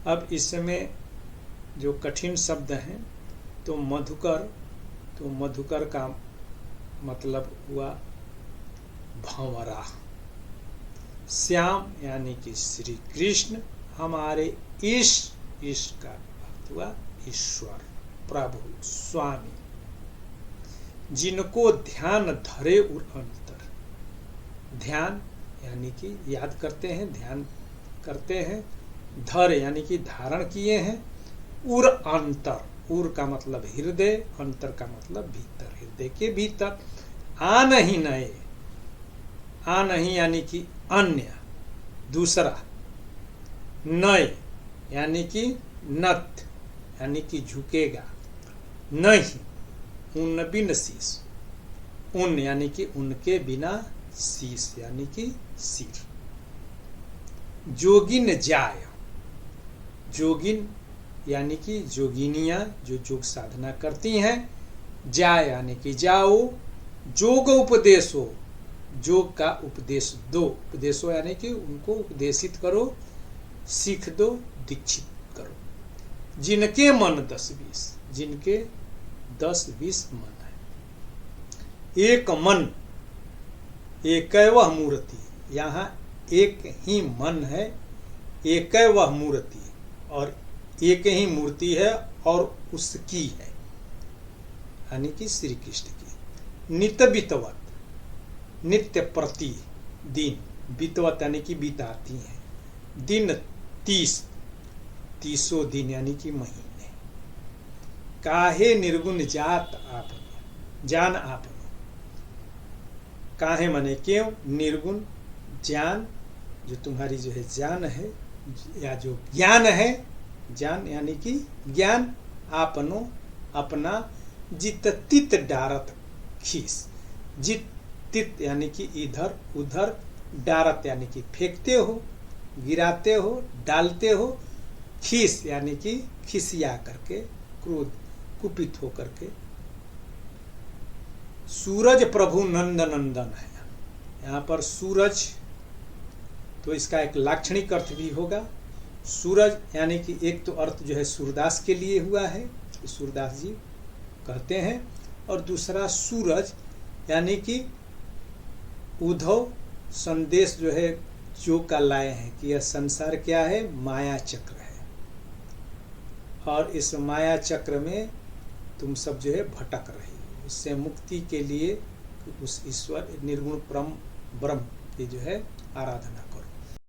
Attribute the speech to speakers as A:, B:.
A: अब इसमें जो कठिन शब्द हैं, तो मधुकर का मतलब हुआ भंवरा। श्याम यानी कि श्री कृष्ण, हमारे ईश का अर्थ हुआ ईश्वर, प्रभु, स्वामी, जिनको ध्यान धरे और अंतर। ध्यान यानी कि याद करते हैं, ध्यान करते हैं, धर यानी कि धारण किए हैं, उर अंतर, उर का मतलब हृदय, अंतर का मतलब भीतर, हृदय के भीतर। आ नहीं नए, आ नहीं यानी कि अन्य, दूसरा, नए यानी कि नत यानी कि झुकेगा, नहीं, उन बिन शीश, उन यानी कि उनके बिना शीश यानी कि सिर। जोगिन जाय, जोगिन यानी कि जोगिनियां जो योग साधना करती हैं, जाय यानी कि जाओ, जोग उपदेशो, योग का उपदेश दो, उपदेशो यानी कि उनको उपदेशित करो, सीख दो, दीक्षित करो। जिनके मन 10-20, जिनके 10-20 मन है। एक मन, एकैवह मूर्ति, यहाँ एक ही मन है, एकैवह मूर्ति, और एक ही मूर्ति है और उसकी है, यानी कि श्री कृष्ण की। नित बितवत, नित्य प्रति दिन, बितवत यानी कि बिताती हैं, दिन 30, 30 दिन यानी कि महीने। काहे निर्गुण जात आप, जान आप, काहे मने क्यों, निर्गुण ज्ञान, जो तुम्हारी जो है जान है या जो ज्ञान है, ज्ञान यानी कि ज्ञान, आपनो अपना, जित तित डारत खीस, जित तित यानी कि इधर उधर, डारत यानी कि फेंकते हो, गिराते हो, डालते हो, खीस यानी कि खिसिया करके, क्रोध, कुपित हो करके। सूरज प्रभु नंद नंदन है, यहाँ पर सूरज, तो इसका एक लाक्षणिक अर्थ भी होगा। सूरज यानी कि एक तो अर्थ जो है सूरदास के लिए हुआ है, सूरदास जी कहते हैं, और दूसरा सूरज यानी कि उद्धव संदेश जो है जो का लाए हैं कि यह संसार क्या है, माया चक्र है, और इस माया चक्र में तुम सब जो है भटक रही हो, इससे मुक्ति के लिए उस ईश्वर निर्गुण परम ब्रह्म की जो है आराधना